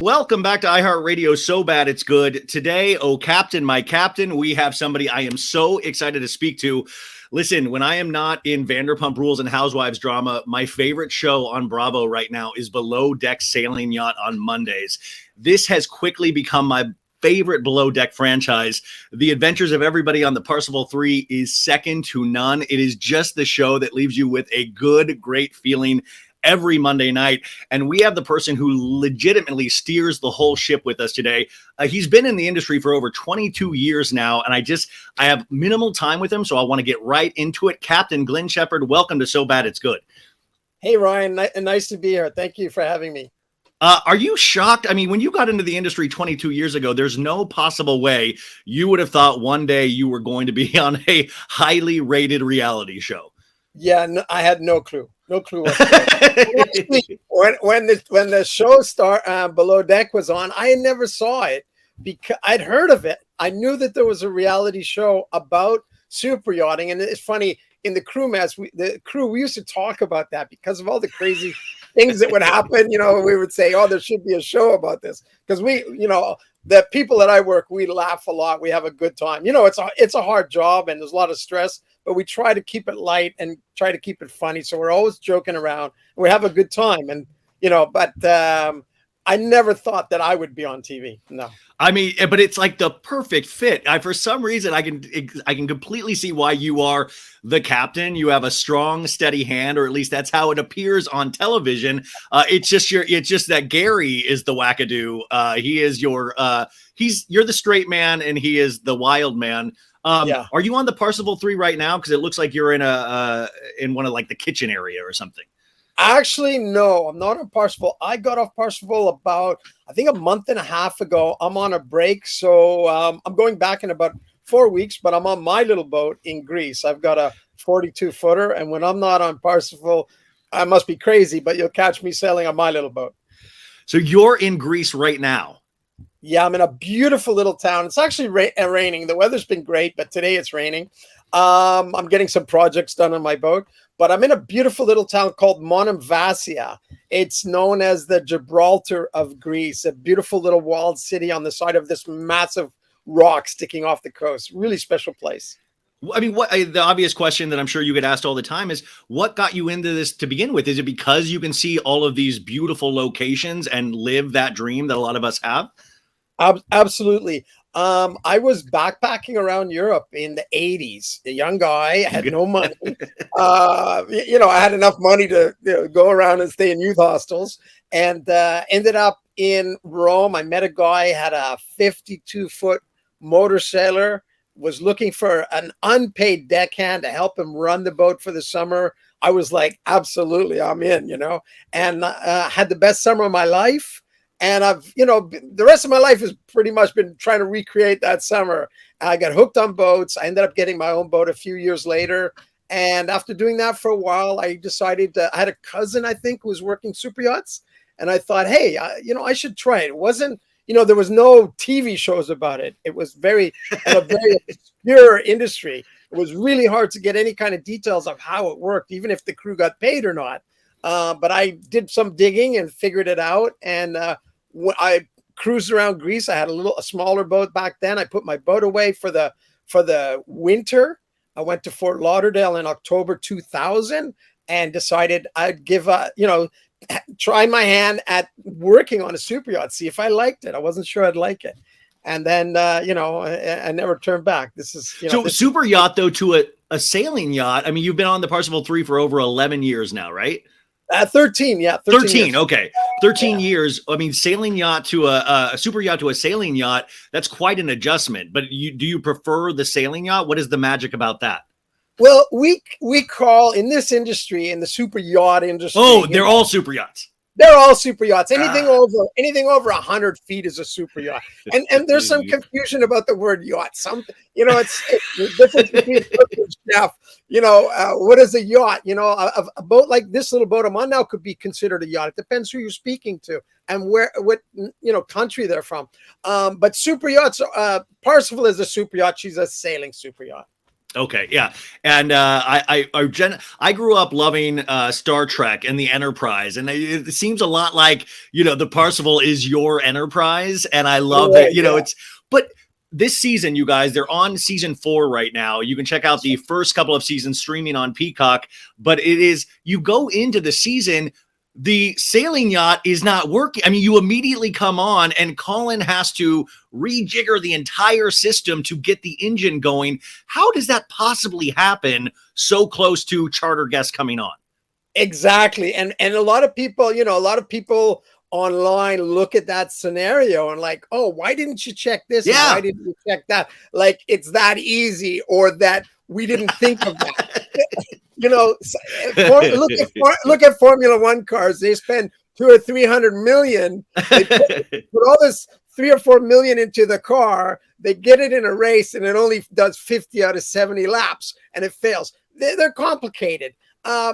Welcome back to iHeartRadio. So bad it's good. Today, oh Captain, my Captain, we have somebody I am so excited to speak to. Listen, when I am not in Vanderpump Rules and Housewives drama, my favorite show on Bravo right now is Below Deck Sailing Yacht on Mondays. This has quickly become my favorite Below Deck franchise. The adventures of everybody on the Parsifal 3 is second to none. It is just the show that leaves you with a good, great feeling every Monday night. And we have the person who legitimately steers the whole ship with us today. He's been in the industry for over 22 years now, and I have minimal time with him, so I want to get right into it. Captain Glenn Shepard, welcome to So Bad It's Good. Hey, Ryan, nice to be here. Thank you for having me. Are you shocked? I mean, when you got into the industry 22 years ago, there's no possible way you would have thought one day you were going to be on a highly rated reality show. Yeah, no, I had no clue. No clue whatsoever. Actually, when the show Below Deck was on, I never saw it because I'd heard of it. I knew that there was a reality show about super yachting, and it's funny, in the crew mess, we used to talk about that because of all the crazy things that would happen. You know, we would say, "Oh, there should be a show about this," because the people that I work, we laugh a lot, we have a good time. You know, it's a hard job and there's a lot of stress, but we try to keep it light and try to keep it funny. So we're always joking around. We have a good time, and but I never thought that I would be on TV. No. I mean, but it's like the perfect fit. For some reason, I can completely see why you are the captain. You have a strong, steady hand, or at least that's how it appears on television. It's just that Gary is the wackadoo. He is you're the straight man, and he is the wild man. Yeah. Are you on the Parsifal 3 right now? Because it looks like you're in one of like the kitchen area or something. Actually, no, I'm not on Parsifal. I got off Parsifal about, I think, a month and a half ago. I'm on a break, so I'm going back in about 4 weeks, but I'm on my little boat in Greece. I've got a 42-footer, and when I'm not on Parsifal, I must be crazy, but you'll catch me sailing on my little boat. So you're in Greece right now? Yeah, I'm in a beautiful little town. It's actually raining. The weather's been great, but today it's raining. I'm getting some projects done on my boat, but I'm in a beautiful little town called Monemvasia. It's known as the Gibraltar of Greece, a beautiful little walled city on the side of this massive rock sticking off the coast. Really special place. I mean, the obvious question that I'm sure you get asked all the time is, what got you into this to begin with? Is it because you can see all of these beautiful locations and live that dream that a lot of us have? Absolutely. I was backpacking around Europe in the 80s. A young guy, I had no money. I had enough money to go around and stay in youth hostels, and ended up in Rome. I met a guy, had a 52-foot motor sailor, was looking for an unpaid deckhand to help him run the boat for the summer. I was like, absolutely, I'm in, and had the best summer of my life. And I've, the rest of my life has pretty much been trying to recreate that summer. I got hooked on boats. I ended up getting my own boat a few years later. And after doing that for a while, I decided I had a cousin, I think, who was working super yachts. And I thought, hey, I should try it. It wasn't, there was no TV shows about it. It was a very obscure industry. It was really hard to get any kind of details of how it worked, even if the crew got paid or not. But I did some digging and figured it out. And when I cruised around Greece, I had a smaller boat back then. I put my boat away for the winter. I went to Fort Lauderdale in October 2000 and decided I'd try my hand at working on a super yacht, see if I liked it. I wasn't sure I'd like it. And then, I never turned back. This is, super yacht, though, to a sailing yacht. I mean, you've been on the Parsifal 3 for over 11 years now, right? 13, yeah. 13 years. Okay. 13 years. I mean, sailing yacht to a super yacht to a sailing yacht, that's quite an adjustment. But do you prefer the sailing yacht? What is the magic about that? Well, we call in this industry, in the super yacht industry. Oh, they're all super yachts. They're all super yachts. Anything over 100 feet is a super yacht. And there's some confusion about the word yacht. It's the difference between chef. What is a yacht? A boat like this little boat I'm on now could be considered a yacht. It depends who you're speaking to and what country they're from. But super yachts, Parsifal is a super yacht. She's a sailing super yacht. Okay, yeah, and I grew up loving Star Trek and the Enterprise, and it seems a lot like the Parsival is your Enterprise, and I love Right, it. yeah. It's but this season, you guys, they're on season 4 right now. You can check out the first couple of seasons streaming on Peacock, but you go into the season. The sailing yacht is not working. I mean, you immediately come on, and Colin has to rejigger the entire system to get the engine going. How does that possibly happen so close to charter guests coming on? Exactly. And a lot of people, a lot of people online look at that scenario and like, oh, why didn't you check this? And why Yeah. didn't you check that? Like it's that easy, or that we didn't think of that. Look at Formula One cars. They spend 200 or 300 million. They put all this 3 or 4 million into the car. They get it in a race, and it only does 50 out of 70 laps, and it fails. They're complicated.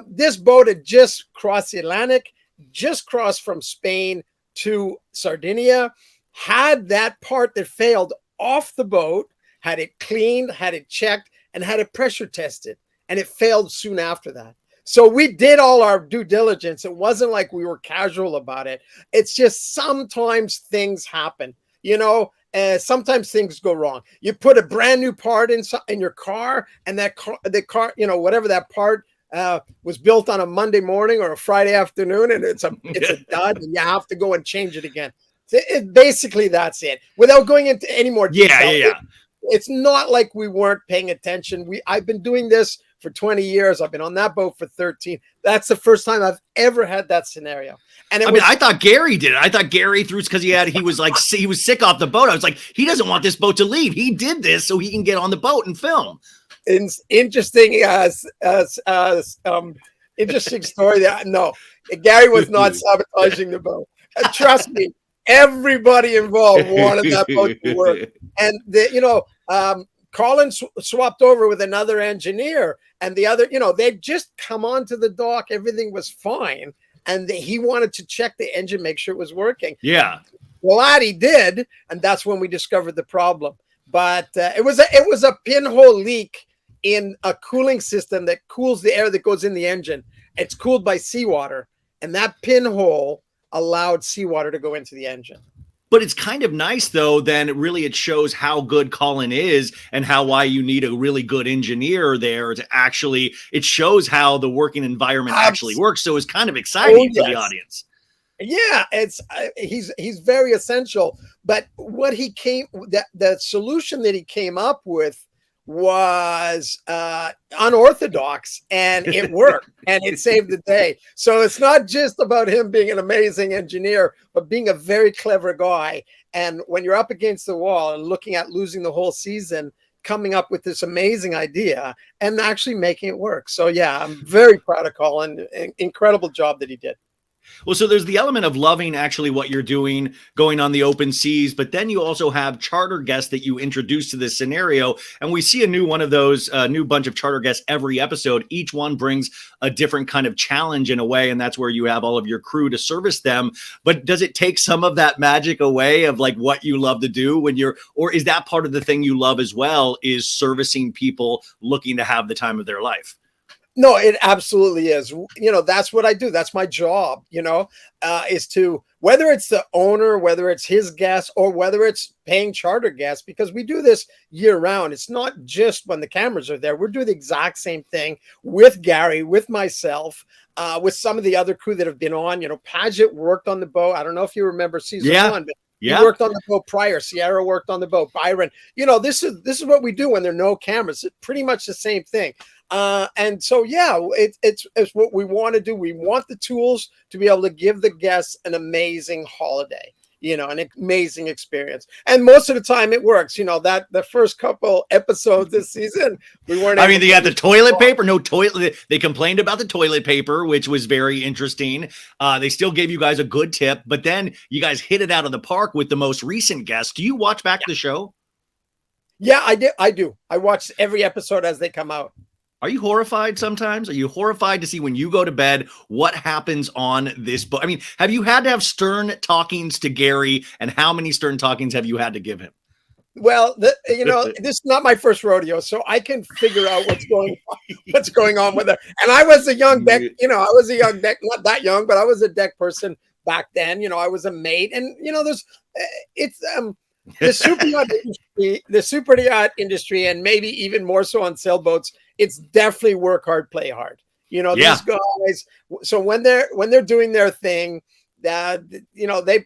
This boat had just crossed the Atlantic, just crossed from Spain to Sardinia, had that part that failed off the boat, had it cleaned, had it checked, and had it pressure tested. And it failed soon after that. So we did all our due diligence. It wasn't like we were casual about it. It's just sometimes things happen, sometimes things go wrong. You put a brand new part in your car, and the car, whatever that part was built on a Monday morning or a Friday afternoon, and it's a dud, and you have to go and change it again. Basically, that's it. Without going into any more detail, Yeah. It's not like we weren't paying attention. I've been doing this for 20 years. I've been on that boat for 13. That's the first time I've ever had that scenario. And I thought Gary did it. I thought Gary threw because he was sick off the boat. I was like, he doesn't want this boat to leave. He did this so he can get on the boat and film. Interesting interesting story. No, Gary was not sabotaging the boat. Trust me, everybody involved wanted that boat to work. And Colin swapped over with another engineer, and the other, they'd just come onto the dock. Everything was fine, and he wanted to check the engine, make sure it was working. Yeah. Well, he did, and that's when we discovered the problem. But it was a pinhole leak in a cooling system that cools the air that goes in the engine. It's cooled by seawater, and that pinhole allowed seawater to go into the engine. But it's kind of nice, though, then really it shows how good Colin is and why you need a really good engineer there to actually, it shows how the working environment actually works. So it's kind of exciting for the audience. Yeah, he's very essential. But what the solution that he came up with was unorthodox, and it worked, and it saved the day. So it's not just about him being an amazing engineer, but being a very clever guy. And when you're up against the wall and looking at losing the whole season, coming up with this amazing idea and actually making it work. So yeah, I'm very proud of Colin. Incredible job that he did. Well, so there's the element of loving actually what you're doing, going on the open seas, but then you also have charter guests that you introduce to this scenario. And we see a new one of those, new bunch of charter guests every episode. Each one brings a different kind of challenge in a way. And that's where you have all of your crew to service them. But does it take some of that magic away of like what you love to do or is that part of the thing you love as well, is servicing people looking to have the time of their life? No, it absolutely is. That's what I do. That's my job, is to, whether it's the owner, whether it's his guests, or whether it's paying charter guests, because we do this year round. It's not just when the cameras are there. We're doing the exact same thing with Gary, with myself, with some of the other crew that have been on. Paget worked on the boat. I don't know if you remember season 1, but he worked on the boat prior. Sierra worked on the boat. Byron, this is what we do when there are no cameras. It's pretty much the same thing. And so, yeah, it's what we want to do. We want the tools to be able to give the guests an amazing holiday, an amazing experience. And most of the time it works. That the first couple episodes this season, we weren't. They had the toilet paper, no toilet. They complained about the toilet paper, which was very interesting. They still gave you guys a good tip, but then you guys hit it out of the park with the most recent guest. Do you watch back the show? Yeah, I do. I watch every episode as they come out. Are you horrified sometimes? Are you horrified to see when you go to bed what happens on this boat? Have you had to have stern talkings to Gary, and how many stern talkings have you had to give him? Well, this is not my first rodeo, so I can figure out what's going on with it. And I was a young deck, I was a young deck, not that young, but I was a deck person back then. I was a mate, and it's the super yacht industry, and maybe even more so on sailboats. It's definitely work hard, play hard. These guys. So when they're doing their thing, that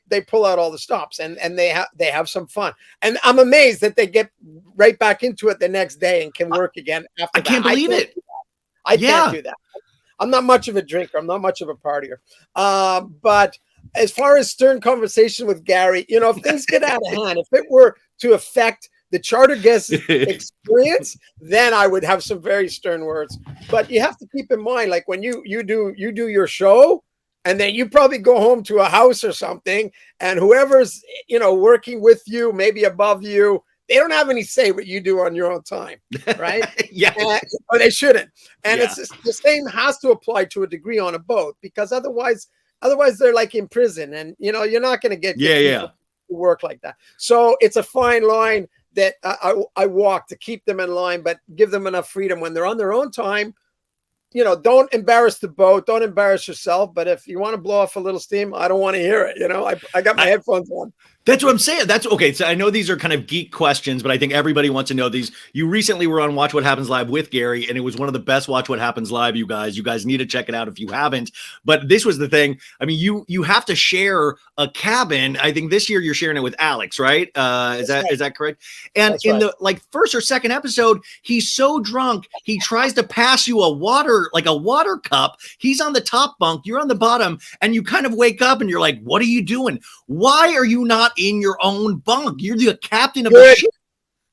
they pull out all the stops and they have some fun, and I'm amazed that they get right back into it the next day and can work again after. I can't believe it. I can't do that. I'm not much of a drinker. I'm not much of a partier. But as far as stern conversation with Gary, if things get out of hand, if it were to affect the charter guest experience, then I would have some very stern words. But you have to keep in mind, like when you do your show, and then you probably go home to a house or something, and whoever's, working with you, maybe above you, they don't have any say what you do on your own time, right? Or they shouldn't. And it's the same has to apply to a degree on a boat, because otherwise they're like in prison, and you're not going to get people to work like that. So it's a fine line that I walk to keep them in line, but give them enough freedom when they're on their own time. Don't embarrass the boat. Don't embarrass yourself. But if you want to blow off a little steam, I don't want to hear it. I got my headphones on. That's what I'm saying. That's okay. So I know these are kind of geek questions, but I think everybody wants to know these. You recently were on Watch What Happens Live with Gary, and it was one of the best Watch What Happens Live, you guys. You guys need to check it out if you haven't. But this was the thing. I mean, you have to share a cabin. I think this year you're sharing it with Alex, right? Is that correct? And that's in the first or second episode, he's so drunk, he tries to pass you a water cup. He's on the top bunk, you're on the bottom, and you kind of wake up and you're like, what are you doing? Why are you not in your own bunk? You're the captain of the ship.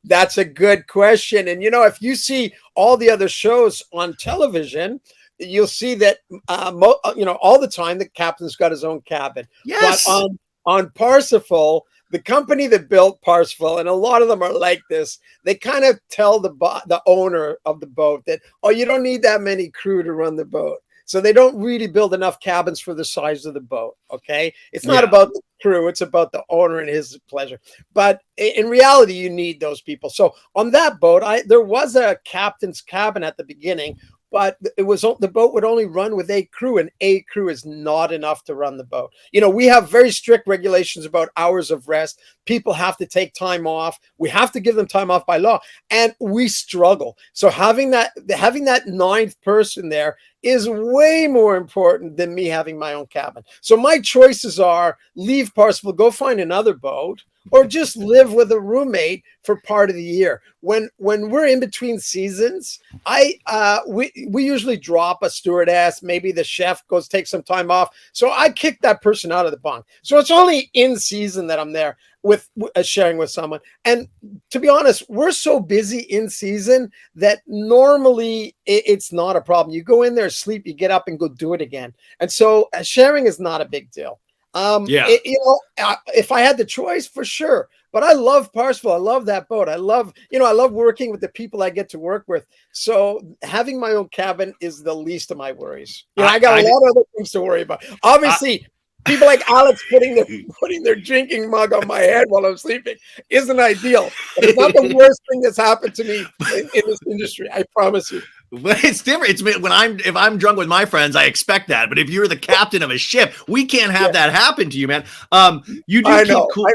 That's a good question. And if you see all the other shows on television, you'll see that all the time the captain's got his own cabin. Yes. But on Parsifal, the company that built Parsifal, and a lot of them are like this, they kind of tell the owner of the boat that, you don't need that many crew to run the boat. So they don't really build enough cabins for the size of the boat. Okay. It's not about the crew. It's about the owner and his pleasure. But in reality, you need those people. So on that boat, there was a captain's cabin at the beginning, but the boat would only run with a crew, and a crew is not enough to run the boat. We have very strict regulations about hours of rest. People have to take time off. We have to give them time off by law, and we struggle. So having that ninth person there is way more important than me having my own cabin. So my choices are leave Parsifal, go find another boat, or just live with a roommate for part of the year. When we're in between seasons, we usually drop a stewardess. Maybe the chef goes take some time off. So I kick that person out of the bunk. So it's only in season that I'm there with sharing with someone. And to be honest, we're so busy in season that normally it's not a problem. You go in there, sleep, you get up and go do it again. And so sharing is not a big deal. If I had the choice, for sure. But I love Parsifal. I love that boat. I love working with the people I get to work with. So having my own cabin is the least of my worries. I got a lot of other things to worry about. Obviously, people like Alex putting their drinking mug on my head while I'm sleeping isn't ideal. But it's not the worst thing that's happened to me in this industry. I promise you. But it's different. It's if I'm drunk with my friends, I expect that. But if you're the captain of a ship, we can't have that happen to you, man. You do I know. Cool.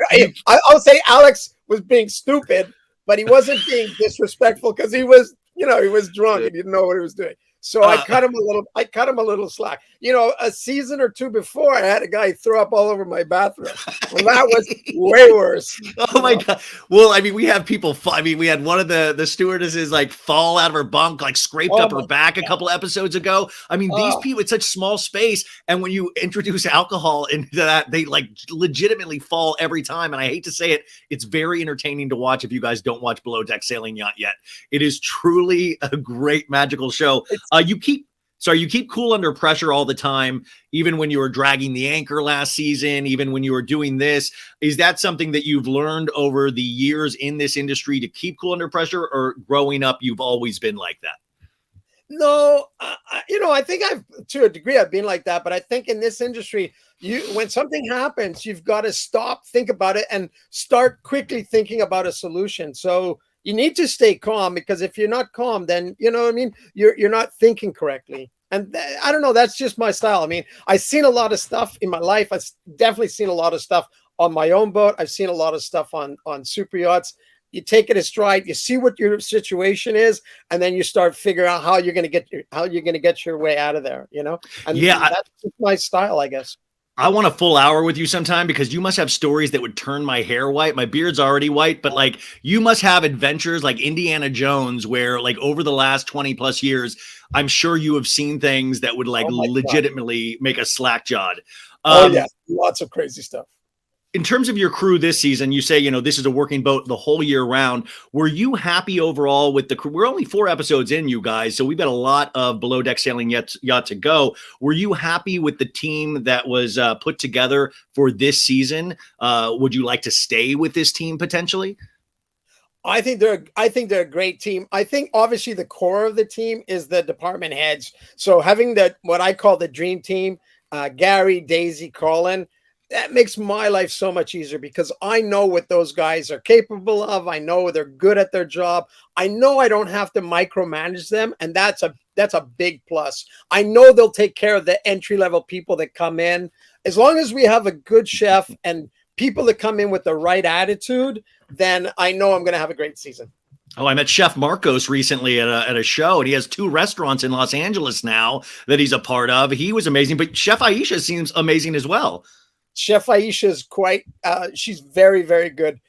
I'll say Alex was being stupid, but he wasn't being disrespectful because he was drunk and he didn't know what he was doing. So I cut him a little slack. A season or two before, I had a guy throw up all over my bathroom. Well, that was way worse. Oh my God. Well, I mean, we have people. We had one of the stewardesses fall out of her bunk, scraped up her back a couple episodes ago. I mean, these people, it's such small space. And when you introduce alcohol into that, they legitimately fall every time. And I hate to say it, it's very entertaining to watch if you guys don't watch Below Deck Sailing Yacht yet. It is truly a great magical show. You keep cool under pressure all the time, even when you were dragging the anchor last season, even when you were doing this. Is that something that you've learned over the years in this industry to keep cool under pressure, or growing up, you've always been like that? No, I think to a degree, I've been like that. But I think in this industry, when something happens, you've got to stop, think about it, and start quickly thinking about a solution. So you need to stay calm, because if you're not calm, then you know what I mean. You're not thinking correctly. And I don't know. That's just my style. I mean, I've seen a lot of stuff in my life. I've definitely seen a lot of stuff on my own boat. I've seen a lot of stuff on super yachts. You take it as stride. You see what your situation is, and then you start figuring out how you're going to get your way out of there. And Yeah, that's just my style, I guess. I want a full hour with you sometime, because you must have stories that would turn my hair white. My beard's already white, but like you must have adventures like Indiana Jones, where like over the last 20 plus years, I'm sure you have seen things that would like Oh my God. legitimately make us slack jawed. Oh yeah, lots of crazy stuff. In terms of your crew this season, you say, this is a working boat the whole year round. Were you happy overall with the crew? We're only 4 episodes in, you guys, so we've got a lot of below deck sailing yacht to go. Were you happy with the team that was put together for this season? Would you like to stay with this team potentially? I think they're a great team. I think obviously the core of the team is the department heads. So having what I call the dream team, Gary, Daisy, Colin, that makes my life so much easier, because I know what those guys are capable of. I know they're good at their job. I know I don't have to micromanage them, and that's a big plus. I know they'll take care of the entry level people that come in. As long as we have a good chef and people that come in with the right attitude, then I know I'm going to have a great season. Oh, I met Chef Marcos recently at a show, and he has 2 restaurants in Los Angeles now that he's a part of. He was amazing, but Chef Aisha seems amazing as well. Chef Aisha is she's very, very good.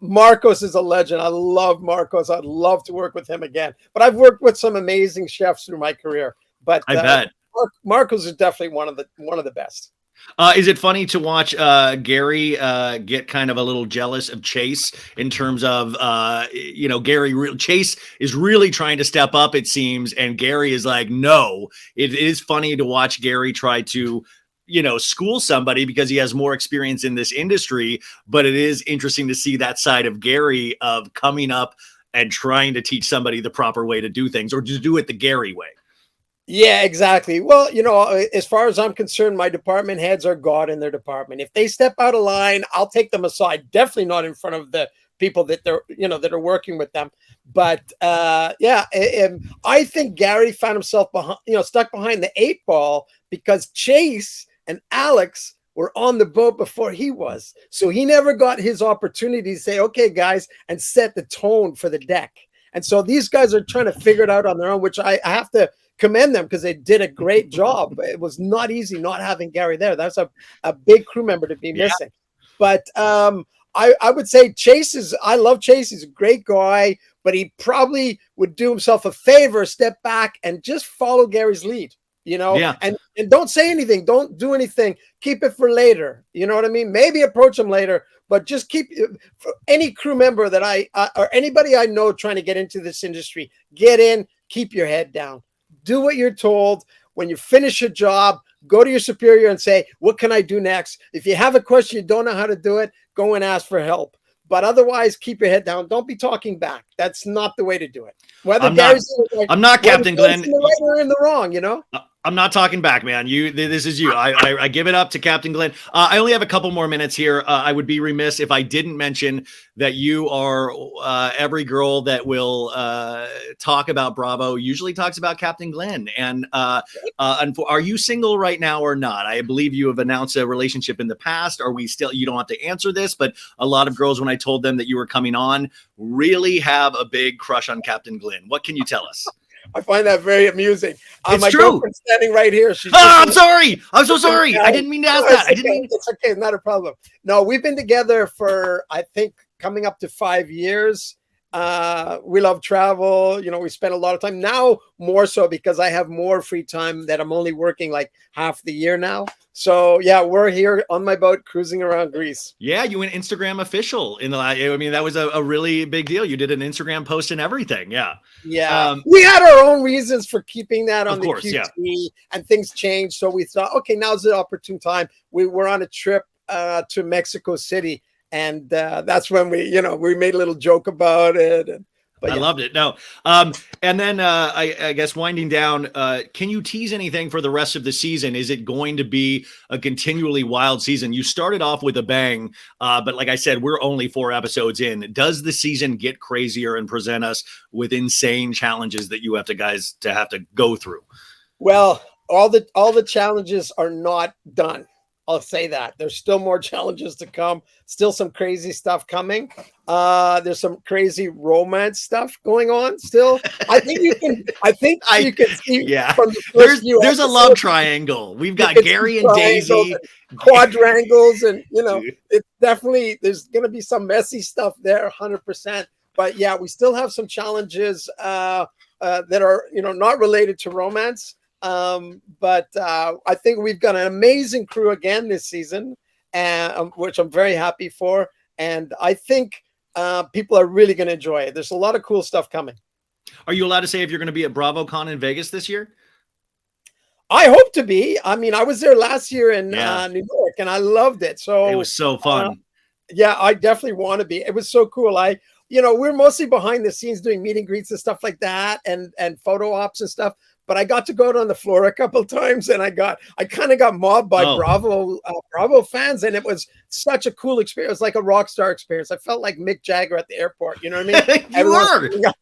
Marcos is a legend. I love Marcos. I'd love to work with him again. But I've worked with some amazing chefs through my career. But I bet Marcos is definitely one of the best. Is it funny to watch Gary get kind of a little jealous of Chase in terms of, Chase is really trying to step up, it seems, and Gary is like, no. It is funny to watch Gary try to, school somebody because he has more experience in this industry, but it is interesting to see that side of Gary of coming up and trying to teach somebody the proper way to do things, or to do it the Gary way. Yeah, exactly. Well, as far as I'm concerned, my department heads are God in their department. If they step out of line, I'll take them aside. Definitely not in front of the people that that are working with them. But I think Gary found himself stuck behind the 8 ball, because Chase and Alex were on the boat before he was. So he never got his opportunity to say, okay, guys, and set the tone for the deck. And so these guys are trying to figure it out on their own, which I have to commend them, because they did a great job. It was not easy not having Gary there. That's a big crew member to be missing. But I would say I love Chase. He's a great guy, but he probably would do himself a favor, step back and just follow Gary's lead, and don't say anything. Don't do anything. Keep it for later. You know what I mean? Maybe approach him later, but just keep for any crew member that or anybody I know trying to get into this industry, get in, keep your head down. Do what you're told. When you finish a job, go to your superior and say, what can I do next? If you have a question, you don't know how to do it, go and ask for help. But otherwise, keep your head down. Don't be talking back. That's not the way to do it. I'm not Captain Glenn. In the right or in the wrong, I'm not talking back, man. This is you. I give it up to Captain Glenn. I only have a couple more minutes here. I would be remiss if I didn't mention that you are every girl that will talk about Bravo usually talks about Captain Glenn. And are you single right now or not? I believe you have announced a relationship in the past. Are we still? You don't have to answer this, but a lot of girls, when I told them that you were coming on, really have a big crush on Captain Glenn. What can you tell us? I find that very amusing. It's my true. Girlfriend's standing right here. I'm sorry. I'm so sorry. I didn't mean to ask that. It's okay. Not a problem. No, we've been together for, I think, coming up to 5 years. We love travel. We spend a lot of time now, more so because I have more free time, that I'm only working like half the year now. So yeah, we're here on my boat cruising around Greece. Yeah, you went Instagram official in the last. I mean, that was a really big deal. You did an Instagram post and everything. Yeah. Yeah. We had our own reasons for keeping that on the QT, and things changed. So we thought, okay, now's the opportune time. We were on a trip to Mexico City. And that's when we made a little joke about it. And But I yeah. loved it. No. And then I guess winding down, can you tease anything for the rest of the season? Is it going to be a continually wild season? You started off with a bang, but like I said, we're only 4 episodes in. Does the season get crazier and present us with insane challenges that you have to go through? Well, all the challenges are not done. I'll say that. There's still more challenges to come. Still some crazy stuff coming. There's some crazy romance stuff going on still. I think you can see yeah. from the first There's a love triangle. We've got Gary and Daisy. And quadrangles, and it's definitely, there's gonna be some messy stuff there, 100%. But yeah, we still have some challenges that are not related to romance. But I think we've got an amazing crew again this season, and which I'm very happy for. And I think people are really going to enjoy it. There's a lot of cool stuff coming. Are you allowed to say if you're going to be at BravoCon in Vegas this year? I hope to be. I mean, I was there last year in New York, and I loved it. So it was so fun. Yeah, I definitely want to be. It was so cool. We're mostly behind the scenes doing meet and greets and stuff like that, and photo ops and stuff. But I got to go out on the floor a couple of times, and I kind of got mobbed by Bravo fans, and it was such a cool experience. It was like a rock star experience. I felt like Mick Jagger at the airport. You know what I mean?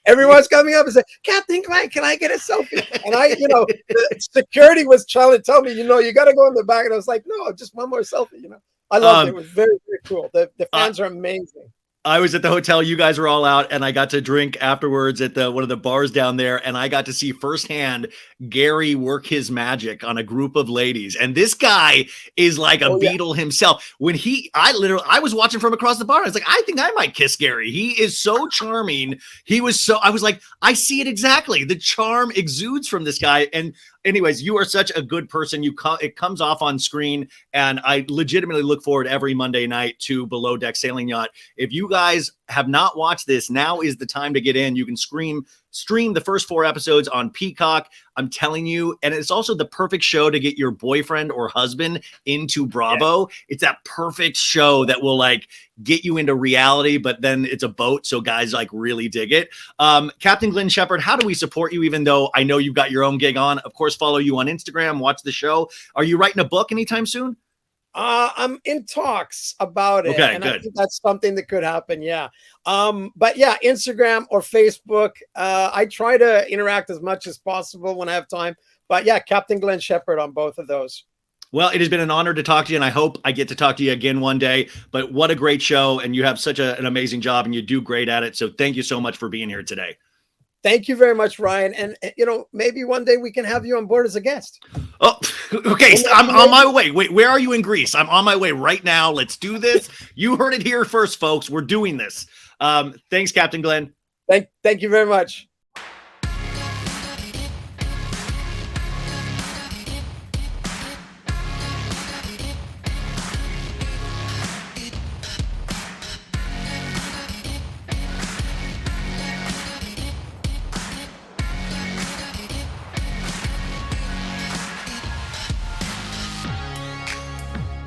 Everyone's coming up and saying, "Captain Glenn, can I get a selfie?" And the security was trying to tell me, you got to go in the back, and I was like, "No, just one more selfie." I loved it. It was very, very cool. The fans are amazing. I was at the hotel. You guys were all out, and I got to drink afterwards at one of the bars down there, and I got to see firsthand Gary work his magic on a group of ladies. And this guy is like a Beatle himself. When I was watching from across the bar. I was like, I think I might kiss Gary. He is so charming. I was like, I see it exactly. The charm exudes from this guy. And anyways, you are such a good person. It comes off on screen, and I legitimately look forward every Monday night to Below Deck Sailing Yacht. If you guys have not watched this, now is the time to get in. You can stream the first 4 episodes on Peacock. I'm telling you, and it's also the perfect show to get your boyfriend or husband into Bravo. Yeah. It's that perfect show that will get you into reality, but then it's a boat, so guys really dig it. Captain Glenn Shepherd, how do we support you, even though I know you've got your own gig on? Of course, follow you on Instagram, watch the show. Are you writing a book anytime soon? I'm in talks about it. Okay, and good. I think that's something that could happen. Yeah. But yeah, Instagram or Facebook. I try to interact as much as possible when I have time. But yeah, Captain Glenn Shepherd on both of those. Well, it has been an honor to talk to you, and I hope I get to talk to you again one day. But what a great show, and you have such an amazing job, and you do great at it. So thank you so much for being here today. Thank you very much, Ryan. And, maybe one day we can have you on board as a guest. Oh, okay. I'm on my way. Wait, where are you in Greece? I'm on my way right now. Let's do this. You heard it here first, folks. We're doing this. Thanks, Captain Glenn. Thank you very much.